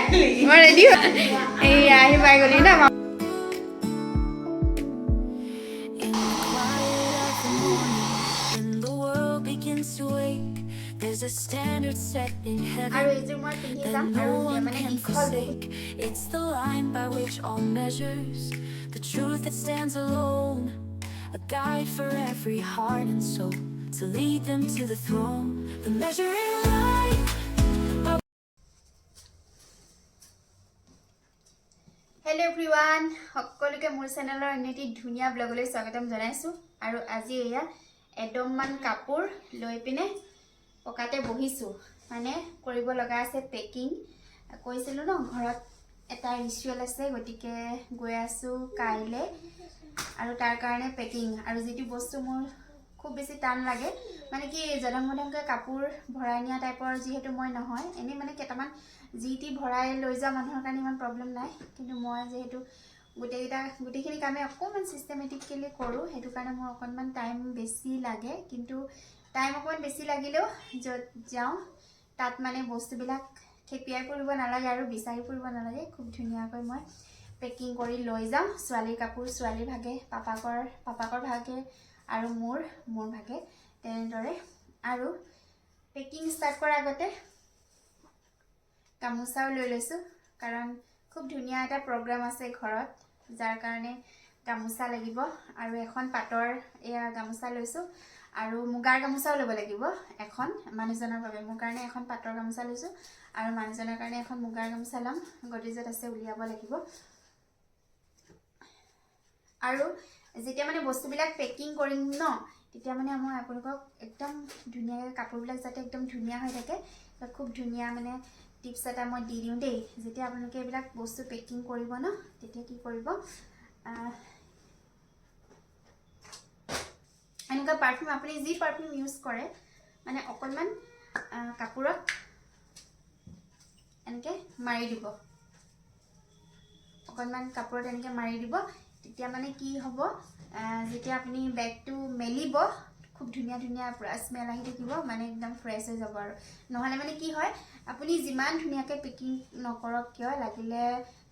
মই ৰেডি এই আহি পাই গলি না There's a standard set in heaven আৰু এই যে মই পিন্ধি যাম that আৰু no one মানে can দীঘল বহুত forsake. It's the line by which all measures, the truth that stands alone, a guide for every heart and soul, to lead them to the throne. The measuring line. Hello' everyone সকলোকে মোৰ চেনেলৰ এটি ধুনীয়া ব্লগলৈ স্বাগতম জনাইছোঁ আৰু আজি এয়া এডমমান কাপোৰ লৈ পিনে পকাতে বহিছোঁ মানে কৰিব লগা আছে পেকিং কৈছিলোঁ ন ঘৰত এটা ৰিচুৱেল আছে গতিকে গৈ আছোঁ কাইলৈ আৰু তাৰ কাৰণে পেকিং আৰু যিটো বস্তু মোৰ খুব বেছি টান লাগে মানে কি জনমধংকে কাপোৰ ভৰাই নিয়া টাইপৰ যিহেতু মই নহয় এনেই মানে কেইটামান যিটি ভৰাই লৈ যোৱা মানুহৰ কাৰণে ইমান প্ৰব্লেম নাই কিন্তু মই যেহেতু গোটেইখিনি কামে অকণমান চিষ্টেমেটিকেলি কৰোঁ সেইটো কাৰণে মোৰ অকণমান টাইম বেছি লাগে কিন্তু টাইম অকণমান বেছি লাগিলেও য'ত যাওঁ তাত মানে বস্তুবিলাক খেপিয়াই ফুৰিব নালাগে আৰু বিচাৰি ফুৰিব নালাগে খুব ধুনীয়াকৈ মই পেকিং কৰি লৈ যাওঁ ছোৱালীৰ কাপোৰ ছোৱালীৰ ভাগে পাপাকৰ ভাগে আৰু মোৰ ভাগে তেনেদৰে আৰু পেকিং ষ্টাৰ্ট কৰাৰ আগতে গামোচাও লৈ লৈছোঁ কাৰণ খুব ধুনীয়া এটা প্ৰগ্ৰাম আছে ঘৰত যাৰ কাৰণে গামোচা লাগিব আৰু এখন পাটৰ এয়া গামোচা লৈছোঁ আৰু মুগাৰ গামোচাও ল'ব লাগিব এখন মানুহজনৰ বাবে মোৰ কাৰণে এখন পাটৰ গামোচা লৈছোঁ আৰু মানুহজনৰ কাৰণে এখন মুগাৰ গামোচা ল'ম গডৰেজত আছে উলিয়াব লাগিব আৰু যেতিয়া মানে বস্তুবিলাক পেকিং কৰিম ন তেতিয়া মানে মই আপোনালোকক একদম ধুনীয়াকৈ কাপোৰবিলাক যাতে একদম ধুনীয়া হৈ থাকে খুব ধুনীয়া মানে টিপছ এটা মই দি দিওঁ দেই যেতিয়া আপোনালোকে এইবিলাক বস্তু পেকিং কৰিব ন তেতিয়া কি কৰিব এনেকুৱা পাৰফিউম আপুনি যি পাৰফিউম ইউজ কৰে মানে অকণমান কাপোৰত এনেকৈ মাৰি দিব অকণমান কাপোৰত এনেকৈ মাৰি দিব তেতিয়া মানে কি হ'ব যেতিয়া আপুনি বেগটো মেলিব খুব ধুনীয়া পুৰা স্মেল আহি থাকিব মানে একদম ফ্ৰেছ হৈ যাব আৰু নহ'লে মানে কি হয় আপুনি যিমান ধুনীয়াকৈ পেকিং নকৰক কিয় লাগিলে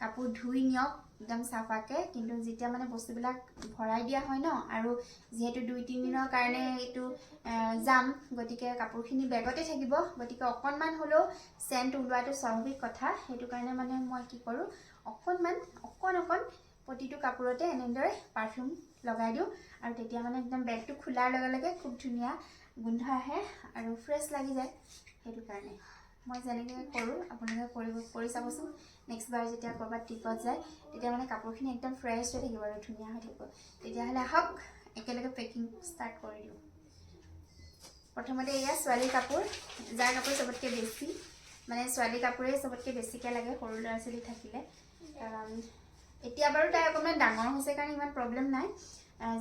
কাপোৰ ধুই নিয়ক একদম চাফাকৈ কিন্তু যেতিয়া মানে বস্তুবিলাক ভৰাই দিয়া হয় ন আৰু যিহেতু 2-3 দিনৰ কাৰণে এইটো যাম গতিকে কাপোৰখিনি বেগতে থাকিব গতিকে অকণমান হ'লেও চেণ্ট ওলোৱাটো স্বাভাৱিক কথা সেইটো কাৰণে মানে মই কি কৰোঁ অকণ প্ৰতিটো কাপোৰতে এনেদৰে পাৰফিউম লগাই দিওঁ আৰু তেতিয়া মানে একদম বেগটো খোলাৰ লগে লগে খুব ধুনীয়া গোন্ধ আহে আৰু ফ্ৰেছ লাগি যায় সেইটো কাৰণে মই যেনেকৈ কৰোঁ আপোনালোকে কৰি চাবচোন নেক্সট বাৰ যেতিয়া ক'ৰবাত ট্ৰিপত যায় তেতিয়া মানে কাপোৰখিনি একদম ফ্ৰেছ হৈ থাকিব আৰু ধুনীয়া হৈ থাকিব তেতিয়াহ'লে আহক একেলগে পেকিং ষ্টাৰ্ট কৰি দিওঁ প্ৰথমতে এয়া ছোৱালীৰ কাপোৰ যাৰ কাপোৰ চবতকৈ বেছি মানে ছোৱালীৰ কাপোৰেই চবতকৈ বেছিকৈ লাগে সৰু ল'ৰা ছোৱালী থাকিলে কাৰণ এতিয়া বাৰু তাই অকণমান ডাঙৰ হৈছে কাৰণে ইমান প্ৰব্লেম নাই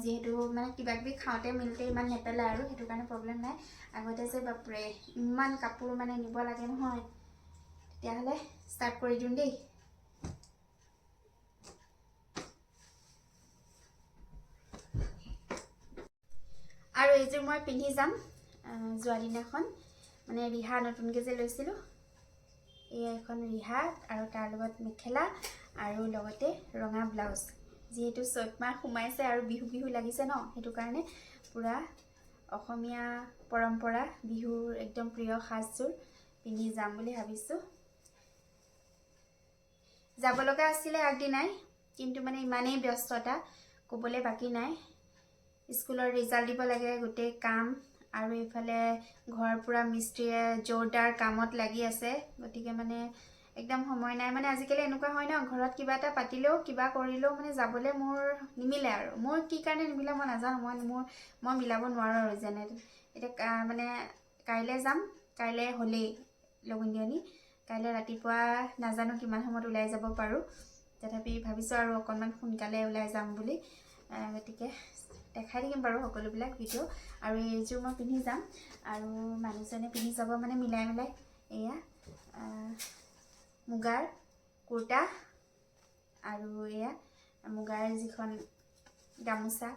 যিহেতু মানে কিবাকিবি খাওঁতে মিলতে ইমান নেপেলায় আৰু সেইটো কাৰণে প্ৰব্লেম নাই আগতে যে বাপৰে ইমান কাপোৰ মানে নিব লাগে নহয় তেতিয়াহ'লে ষ্টাৰ্ট কৰি দিওঁ দেই আৰু এইযোৰ মই পিন্ধি যাম যোৱা দিনাখন মানে ৰিহা নতুনকৈ যে লৈছিলোঁ এয়া এখন ৰিহা আৰু তাৰ লগত মেখেলা আৰু লগতে ৰঙা ব্লাউজ যিহেতু চ'ত মাহ সোমাইছে আৰু বিহু লাগিছে ন সেইটো কাৰণে পূৰা অসমীয়া পৰম্পৰা বিহুৰ একদম প্ৰিয় সাজযোৰ পিন্ধি যাম বুলি ভাবিছোঁ যাব লগা আছিলে আগদিনাই কিন্তু মানে ইমানেই ব্যস্ততা ক'বলৈ বাকী নাই স্কুলৰ ৰিজাল্ট দিব লাগে গোটেই কাম আৰু এইফালে ঘৰ পূৰা মিস্ত্ৰীয়ে জোৰদাৰ কামত লাগি আছে গতিকে মানে একদম সময় নাই মানে আজিকালি এনেকুৱা হয় ন ঘৰত কিবা এটা পাতিলেও কিবা কৰিলেও মানে যাবলৈ মোৰ নিমিলে আৰু মোৰ কি কাৰণে নিমিলে মই নাজানো মই মিলাব নোৱাৰোঁ আৰু যেনে এতিয়া মানে কাইলৈ যাম কাইলৈ হ'লেই লগুণদিয়নী কাইলৈ ৰাতিপুৱা নাজানো কিমান সময়ত ওলাই যাব পাৰোঁ তথাপি ভাবিছোঁ আৰু অকণমান সোনকালে ওলাই যাম বুলি গতিকে দেখাই থাকিম বাৰু সকলোবিলাক ভিডিঅ' আৰু এইযোৰ মই পিন্ধি যাম আৰু মানুহজনে পিন্ধি যাব মানে মিলাই এয়া মুগাৰ কুৰ্তা আৰু এয়া মুগাৰ যিখন গামোচা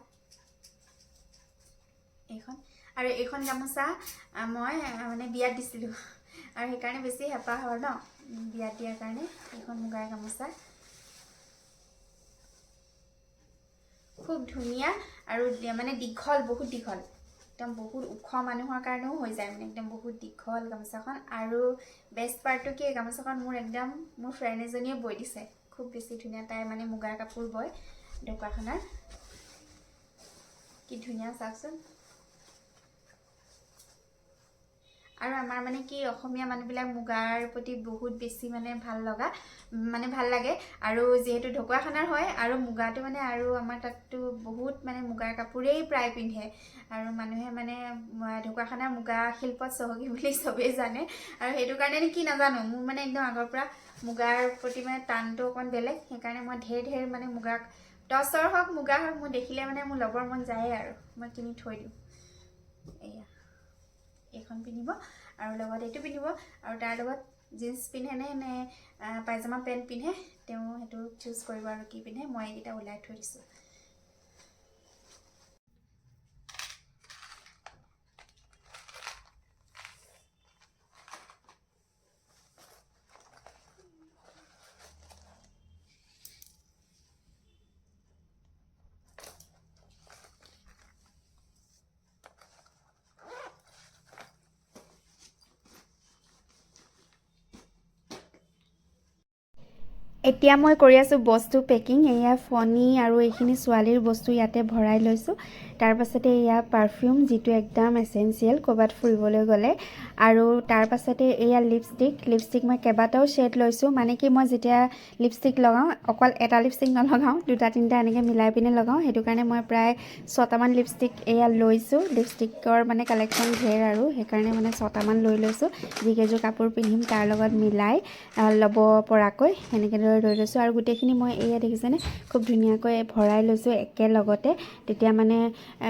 এইখন গামোচা মই মানে বিয়াত দিছিলোঁ আৰু সেইকাৰণে বেছি হেঁপাহ হয় ন বিয়াত দিয়াৰ কাৰণে এইখন মুগাৰ গামোচা খুব ধুনীয়া আৰু মানে দীঘল বহুত দীঘল একদম বহুত ওখ মানুহৰ কাৰণেও হৈ যায় মানে একদম বহুত দীঘল গামোচাখন আৰু বেষ্ট পাৰ্টটো কি গামোচাখন মোৰ একদম মোৰ ফ্ৰেণ্ড এজনীয়ে বৈ দিছে খুব বেছি ধুনীয়া তাই মানে মুগাৰ কাপোৰ বয় ঢকুৱাখানাৰ কি ধুনীয়া চাওকচোন আৰু আমাৰ মানে কি অসমীয়া মানুহবিলাক মুগাৰ প্ৰতি বহুত বেছি মানে ভাল লাগে আৰু যেহেতু ঢকুৱাখানাৰ হয় আৰু মুগাটো মানে আৰু আমাৰ তাততো বহুত মানে মুগাৰ কাপোৰেই প্ৰায় পিন্ধে আৰু মানুহে মানে ঢকুৱাখানাৰ মুগা শিল্পত চহকী বুলি চবেই জানে আৰু সেইটো কাৰণে কি নাজানো মোৰ মানে একদম আগৰ পৰা মুগাৰ প্ৰতি মানে টানটো অকণ বেলেগ সেইকাৰণে মই ঢেৰ মানে মুগা টচৰ হওক মুগা হওক মোৰ দেখিলে মানে মোৰ ল'বৰ মন যায়ে আৰু মই কিনি থৈ দিওঁ এয়া এইখন পিন্ধিব আৰু লগত এইটো পিন্ধিব আৰু তাৰ লগত জিন্স পিন্ধে নে পায়জামা পেণ্ট পিন্ধে তেওঁ সেইটো চুজ কৰিব আৰু কি পিন্ধে মই এইকেইটা ওলাই থৈ দিছোঁ এতিয়া মই কৰি আছোঁ বস্তু পেকিং এয়া ফণি আৰু এইখিনি ছোৱালীৰ বস্তু ইয়াতে ভৰাই লৈছোঁ তাৰ পাছতে এয়া পাৰফিউম যিটো একদম এচেঞ্চিয়েল ক'ৰবাত ফুৰিবলৈ গ'লে আৰু তাৰ পাছতে এয়া লিপষ্টিক মই কেইবাটাও শ্বেড লৈছোঁ মানে কি মই যেতিয়া লিপষ্টিক লগাওঁ অকল এটা লিপষ্টিক নলগাওঁ দুটা তিনিটা এনেকৈ মিলাই পিনে লগাওঁ সেইটো কাৰণে মই প্ৰায় 6টামান লিপষ্টিক এয়া লৈছোঁ লিপষ্টিকৰ মানে কালেকশ্যন ঢেৰ আৰু সেইকাৰণে মানে 6টামান লৈ লৈছোঁ যিকেইযোৰ কাপোৰ পিন্ধিম তাৰ লগত মিলাই ল'ব পৰাকৈ সেনেকৈ লৈ লৈছোঁ আৰু গোটেইখিনি মই এয়া দেখিছেনে খুব ধুনীয়াকৈ ভৰাই লৈছোঁ একেলগতে তেতিয়া মানে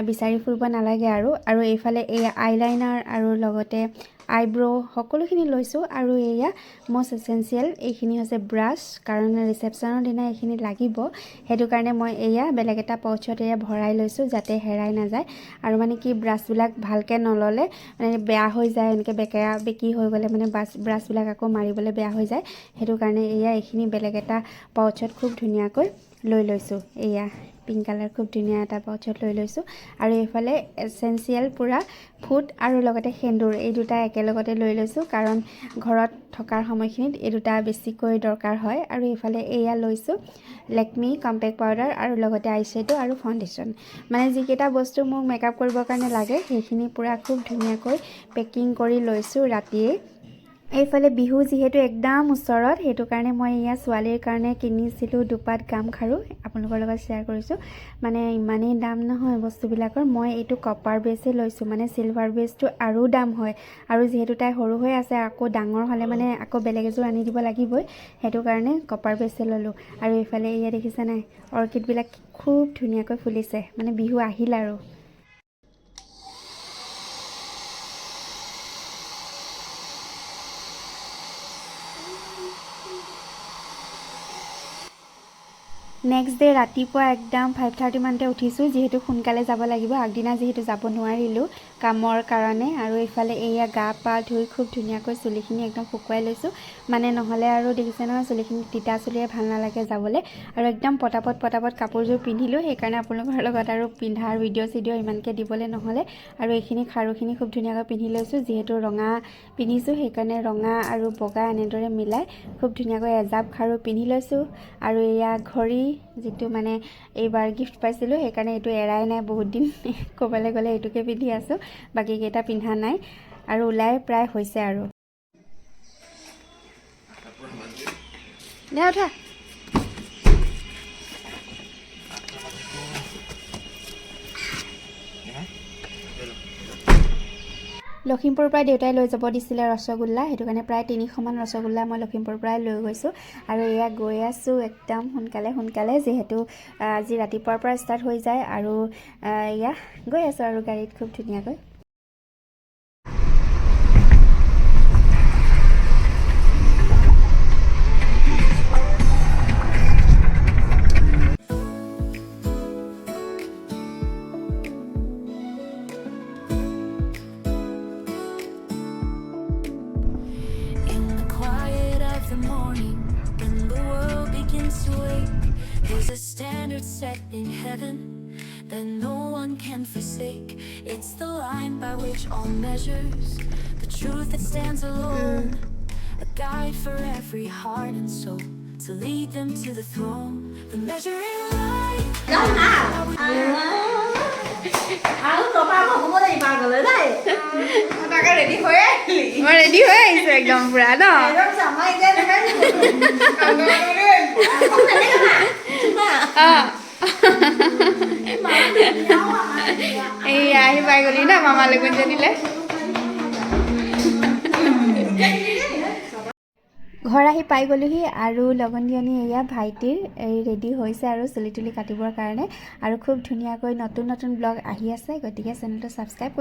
বিচাৰি ফুৰিব নালাগে আৰু এইফালে এয়া আইলাইনাৰ আৰু লগতে আইব্ৰ' সকলোখিনি লৈছোঁ আৰু এয়া মষ্ট এচেঞ্চিয়েল এইখিনি হৈছে ব্ৰাছ কাৰণ ৰিচেপশ্যনৰ দিনা এইখিনি লাগিব সেইটো কাৰণে মই এয়া বেলেগ এটা পাউচত এয়া ভৰাই লৈছোঁ যাতে হেৰাই নাযায় আৰু মানে কি ব্ৰাছবিলাক ভালকৈ নল'লে মানে বেয়া হৈ যায় এনেকৈ বেকি হৈ গ'লে মানে ব্ৰাছবিলাক আকৌ মাৰিবলৈ বেয়া হৈ যায় সেইটো কাৰণে এয়া এইখিনি বেলেগ এটা পাউচত খুব ধুনীয়াকৈ লৈ লৈছোঁ এয়া পিংক কালাৰ খুব ধুনীয়া এটা পাউচত লৈ লৈছোঁ আৰু এইফালে এচেঞ্চিয়েল পূৰা ফুট আৰু লগতে সেন্দুৰ এই দুটা একেলগতে লৈ লৈছোঁ কাৰণ ঘৰত থকাৰ সময়খিনিত এই দুটা বেছিকৈ দৰকাৰ হয় আৰু এইফালে এয়া লৈছোঁ লেকমি কম্পেক্ট পাউডাৰ আৰু লগতে আইশ্বেডো আৰু ফাউণ্ডেশ্যন মানে যিকেইটা বস্তু মোক মেকআপ কৰিবৰ কাৰণে লাগে সেইখিনি পূৰা খুব ধুনীয়াকৈ পেকিং কৰি লৈছোঁ ৰাতিয়ে এইফালে বিহু যিহেতু একদম ওচৰত সেইটো কাৰণে মই এয়া ছোৱালীৰ কাৰণে কিনিছিলোঁ দুপাত গামখাৰু আপোনালোকৰ লগত শ্বেয়াৰ কৰিছোঁ মানে ইমানেই দাম নহয় বস্তুবিলাকৰ মই এইটো কপাৰ বেছে লৈছোঁ মানে চিলভাৰ বেছটো আৰু দাম হয় আৰু যিহেতু তাই সৰু হৈ আছে আকৌ ডাঙৰ হ'লে মানে আকৌ বেলেগ এযোৰ আনি দিব লাগিবই সেইটো কাৰণে কপাৰ বেছে ল'লোঁ আৰু এইফালে এয়া দেখিছে নাই অৰ্কিডবিলাক খুব ধুনীয়াকৈ ফুলিছে মানে বিহু আহিল আৰু নেক্সট ডে ৰাতিপুৱা একদম 5:30 মানতে উঠিছোঁ যিহেতু সোনকালে যাব লাগিব আগদিনা যিহেতু যাব নোৱাৰিলোঁ কামৰ কাৰণে আৰু এইফালে এয়া গা পা ধুই খুব ধুনীয়াকৈ চুলিখিনি একদম শুকুৱাই লৈছোঁ মানে নহ'লে আৰু দেখিছে নহয় চুলিখিনি তিতা চুলিয়ে ভাল নালাগে যাবলৈ আৰু একদম পটাপট কাপোৰযোৰ পিন্ধিলোঁ সেইকাৰণে আপোনালোকৰ লগত আৰু পিন্ধাৰ ভিডিঅ' ইমানকৈ দিবলৈ নহ'লে আৰু এইখিনি খাৰুখিনি খুব ধুনীয়াকৈ পিন্ধি লৈছোঁ যিহেতু ৰঙা পিন্ধিছোঁ সেইকাৰণে ৰঙা আৰু বগা এনেদৰে মিলাই খুব ধুনীয়াকৈ এজাপ খাৰু পিন্ধি লৈছোঁ আৰু এয়া ঘড়ী যিটো মানে এইবাৰ গিফ্ট পাইছিলোঁ সেইকাৰণে এইটো এৰাই নাই বহুত দিন ক'বলৈ গ'লে এইটোকে পিন্ধি আছোঁ বাকীকেইটা পিন্ধা নাই আৰু ওলাই প্ৰায় হৈছে আৰু দে উঠা লখিমপুৰৰ পৰা দেউতাই লৈ যাব দিছিলে ৰসগোল্লা সেইটো কাৰণে প্ৰায় 300মান ৰসগোল্লা মই লখিমপুৰৰ পৰাই লৈ গৈছোঁ আৰু এয়া গৈ আছোঁ একদম সোনকালে যিহেতু আজি ৰাতিপুৱাৰ পৰা ষ্টাৰ্ট হৈ যায় আৰু এয়া গৈ আছোঁ আৰু গাড়ীত খুব ধুনীয়াকৈ There's a standard set in heaven that no one can forsake. It's the line by which all measures, the truth that stands alone, a guide for every heart and soul, to lead them to the throne. The measuring line. মই ready হৈ আহিছো একদম পুৰা ন এইয়া আহি পাই গলি ন মামা লগুণজনীলে ঘৰ আহি পাই গ'লোহি আৰু লগনীজনী এয়া ভাইটিৰ এই ৰেডি হৈছে আৰু চুলি তুলি কাটিবৰ কাৰণে আৰু খুব ধুনীয়াকৈ নতুন নতুন ব্লগ আহি আছে গতিকে চেনেলটো ছাবস্ক্ৰাইব কৰি